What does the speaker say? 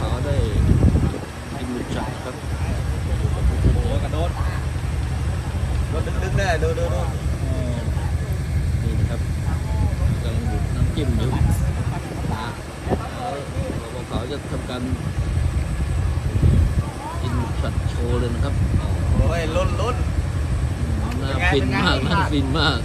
เขาได้กินหมึกช็อตครับโอ้กระโดดดึกๆได้ดูนี่นะครับกำลังบุกน้ำจิ้มอยู่นะเขาจะทำการกินหมึกช็อตโชว์เลยนะครับโอ้ยลุ้นน่าฟินมากน่าฟินมาก